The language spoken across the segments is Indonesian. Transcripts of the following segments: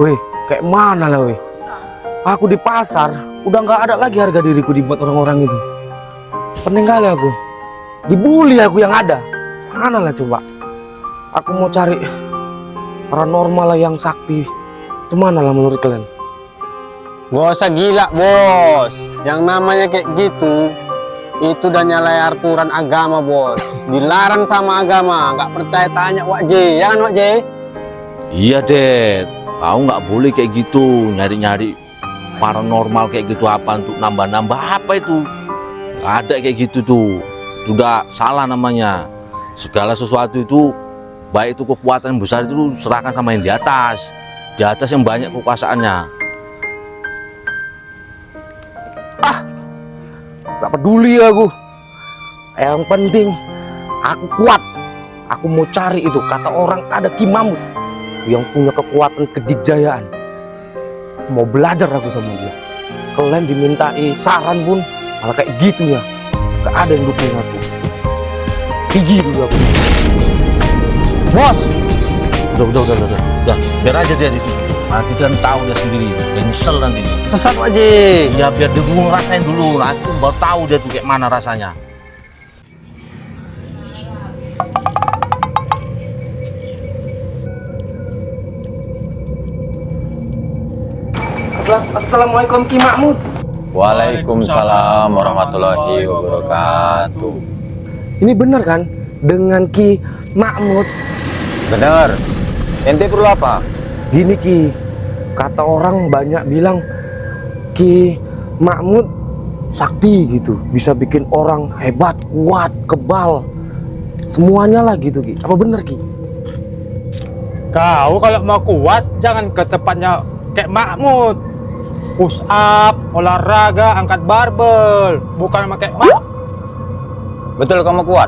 Wih, kayak mana lah wih? Aku di pasar, udah nggak ada lagi harga diriku dibuat orang-orang itu. Pening kali aku. Dibully aku yang ada. Mana lah coba? Aku mau cari paranormal lah yang sakti. Gimana lah menurut kalian? Gak usah gila bos. Yang namanya kayak gitu itu udah nyalai aturan agama bos. Dilarang sama agama. Nggak percaya tanya Wak J. Ya kan Wak J? Iya Dad, kau nggak boleh kayak gitu nyari-nyari paranormal kayak gitu apa untuk nambah-nambah apa itu? Nggak ada kayak gitu tuh, sudah salah namanya. Segala sesuatu itu baik itu kekuatan yang besar itu serahkan sama yang di atas yang banyak kekuasaannya. Gak peduli aku. Yang penting aku kuat. Aku mau cari itu. Kata orang ada Ki Mahmud yang punya kekuatan kedikjayaan. Mau belajar aku sama dia. Kalian dimintai saran pun malah kayak gitu ya. Gak ada yang dukung aku. Gigi dulu aku. Bos. Udah, biar aja dia di situ. Nanti kan tahu dia sendiri, dia nyesel nanti. Sesat Wak J. Ya biar dia dulu ngerasain dulu, nanti baru tahu dia tuh kayak mana rasanya. Assalamualaikum Ki Mahmud. Waalaikumsalam warahmatullahi wabarakatuh. Ini benar kan dengan Ki Mahmud? Bener. Ente perlu apa? Gini Ki, kata orang banyak bilang Ki Mahmud sakti gitu, bisa bikin orang hebat, kuat, kebal, semuanya lah gitu Ki. Apa bener Ki? Kau kalau mau kuat jangan ke tempatnya kayak Mahmud. Push up, olahraga, angkat barbel, bukan sama kayak Mahmud. Betul kamu kuat?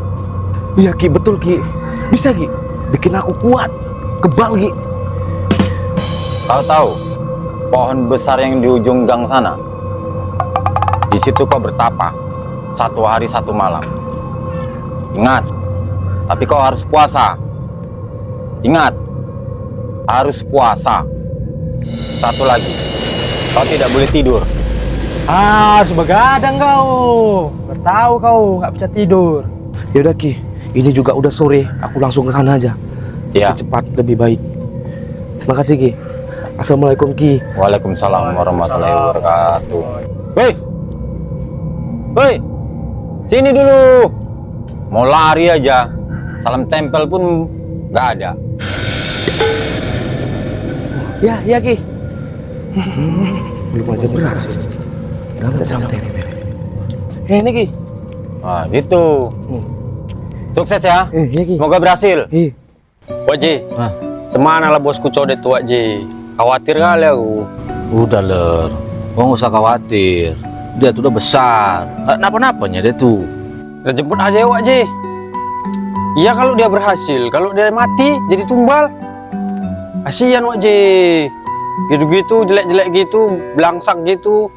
Iya Ki, betul Ki. Bisa Ki, bikin aku kuat, kebal Ki. Kau tahu pohon besar yang di ujung gang sana? Di situ kau bertapa 1 hari 1 malam. Ingat, tapi kau harus puasa. Ingat, harus puasa. Satu lagi, kau tidak boleh tidur. Harus begadang kau. Bertahu kau nggak bisa tidur. Yaudah Ki, ini juga udah sore, aku langsung ke sana aja. Ya. Lebih cepat, lebih baik. Terima kasih Ki. Assalamualaikum Ki. Waalaikumsalam warahmatullahi wabarakatuh. Hei, hei, sini dulu. Mau lari aja, salam tempel pun nggak ada. Ya Ki. Belum aja berhasil. Udah minta santai. Ini Ki. Nah, gitu. Sukses ya. Iya Ki. Semoga berhasil. Wak J. Cemana lah bosku codet tuh Wak J. Khawatir kali aku. Udah Ler, kau nggak usah khawatir. Dia tuh udah besar, nggak napa-napanya dia tuh. Kita jemput aja ya Wak J. Iya kalau dia berhasil, kalau dia mati jadi tumbal. Kasihan Wak J. Gitu-gitu, jelek-jelek gitu, belangsak gitu,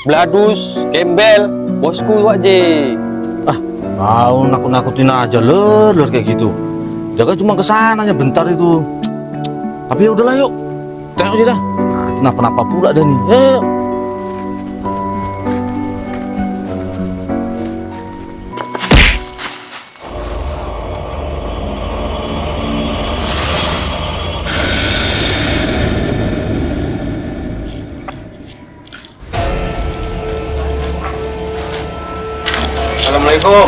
beladus, gembel, bosku Wak J. Kau nakut-nakutin aja Ler kayak gitu. Jaga cuma kesananya bentar itu. Tapi ya udahlah yuk, tengok aja dah. Kenapa-napa pula dah nih. Assalamualaikum.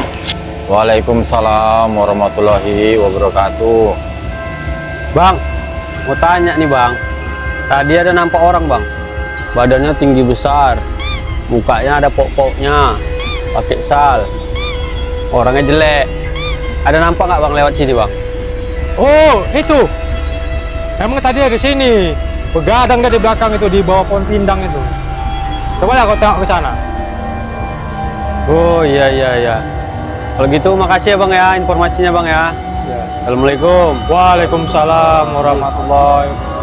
Waalaikumsalam warahmatullahi wabarakatuh. Bang, mau tanya nih bang. Tadi ada nampak orang bang. Badannya tinggi besar, mukanya ada pok-poknya, pakai sal. Orangnya jelek. Ada nampak nggak bang lewat sini bang? Oh, itu. Emang tadi ada di sini. Begadang dia di belakang itu, di bawah pohon pindang itu. Coba lah kau tengok ke sana. Oh iya. Kalau gitu makasih ya bang ya informasinya bang ya. Ya. Assalamualaikum. Waalaikumsalam warahmatullahi wabarakatuh.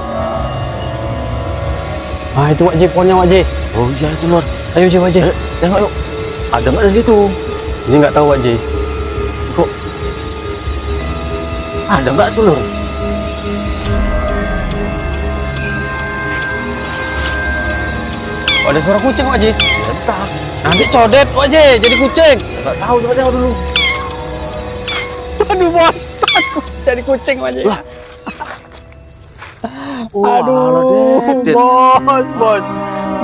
Ah itu Wak J, pohonnya Wak J. Oh iya itu Lor. Ayo J, Wak J. Tengok yuk. Ada nggak di situ? Ini nggak tahu Wak J. Kok ada nggak tuh Lor? Ada suara kucing Wak Ji. Entah, Nanti codet Wak Ji, jadi kucing. nggak tahu, coba tengok dulu. Aduh bos, takut jadi kucing Wak Ji. Lah. Wah, Aduh, Ded. bos.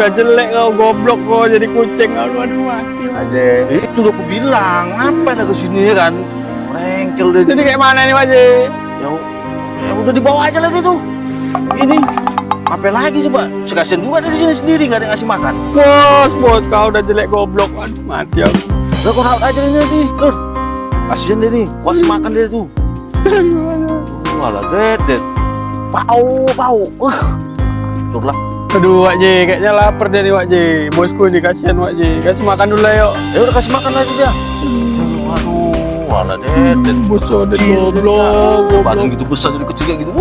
Udah jelek kau, goblok kau jadi kucing. Aduh, mati Wak Ji. Itu udah aku bilang, ngapain ada kesini ya kan? Rengkel deh. Jadi kayak mana nih Wak Ji? Ya udah dibawa aja lah dia tuh. Ini apa lagi coba? Sekasian juga dari sini sendiri nggak ada yang ngasih makan. Bos, kau udah jelek goblok. Aduh, mati aku. Lah kau rawat aja ini nanti. Lur. Kasian dia nih, gua kasih makan dia tuh. Walah, Ded. Bau. Coba lah. Aduh Wak Ji, kayaknya lapar deh nih Wak Ji. Bosku ini kasihan Wak Ji. Kasih makan dulu lah yuk. Ya udah kasih makan aja dia. Waduh, walah Ded. Bos codet Kecil, goblok. badan gitu besar jadi kecil kayak gitu.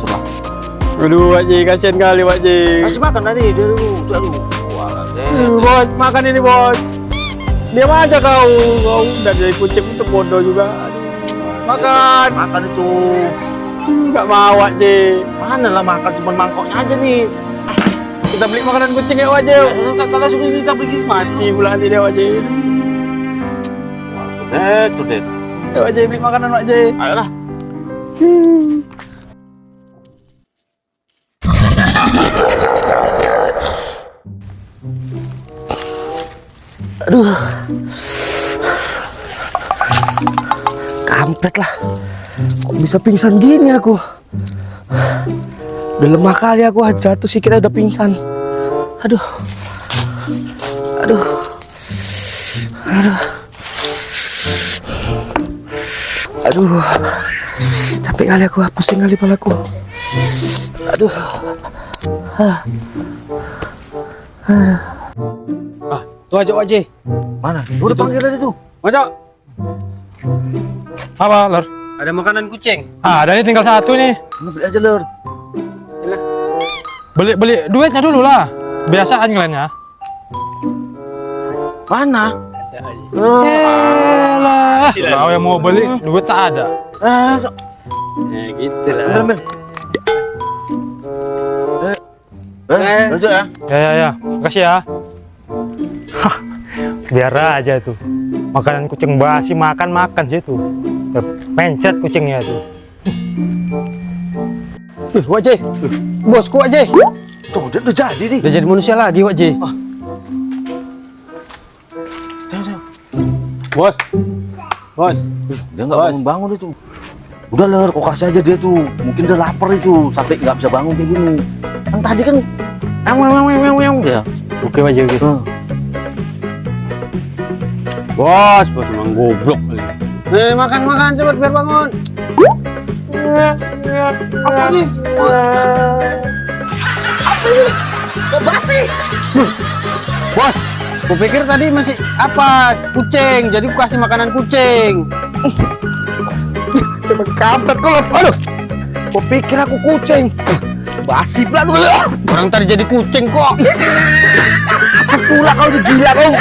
Coba. Aduh Wak Ji, kasihan kali Wak Ji. Kasih makan tadi dia dulu. Aduh. Walah Ded. Bos, makan ini bos. Diam aja kau udah jadi kucing untuk bodoh juga. Aduh. Makan. Makan itu. Nggak mau Wak Ji. Mana lah makan cuma mangkoknya aja nih. Kita beli makanan kucing ya Wak Ji. Tak langsung ini kita pergi. Mati pula nanti dia Wak Ji. Tuh Ded. Ayo Wak Ji, beli makanan Wak Ji. Ayolah. Aduh. Kampret lah. Kok bisa pingsan gini aku? Udah lemah kali aku, jatuh sih kita udah pingsan. Aduh. Capek kali aku, pusing kali palaku. Aduh. Tuh aja Wak Ji. Mana? Udah panggil tadi tuh. Mojok. Apa, Lur? Ada makanan kucing. Ada nih tinggal satu nih. Ini beli aja Lur. Beli duitnya dulu lah. Biasaan kalian ya. Mana? Elah. Kau yang mau beli, duit tak ada. Ya gitu lah. Ambil. Lanjut ya. Ya. Makasih ya. Hah, biar aja tuh. Makanan kucing basi makan sih tuh. Pencet kucingnya tuh. Wak Ji. Bosku Wak Ji. Tuh, dia udah jadi nih. Udah jadi manusia lagi Wak Ji. Tengok. Bos. Dia nggak Bos. bangun-bangun itu. Udah Lur, kok kasih aja dia tuh. Mungkin dia lapar itu sampai nggak bisa bangun kayak gini. Yang tadi kan ya. Oke Wak Ji gitu. Bos emang goblok kali. Makan cepet biar bangun. Apa nih? Kok basi? Bos, kupikir tadi masih apa? Kucing. Jadi ku kasih makanan kucing. Emang kampret kok. Aduh. Kok pikir aku kucing? Basi pula tuh. Orang tadi jadi kucing kok. Pula kau gila kau.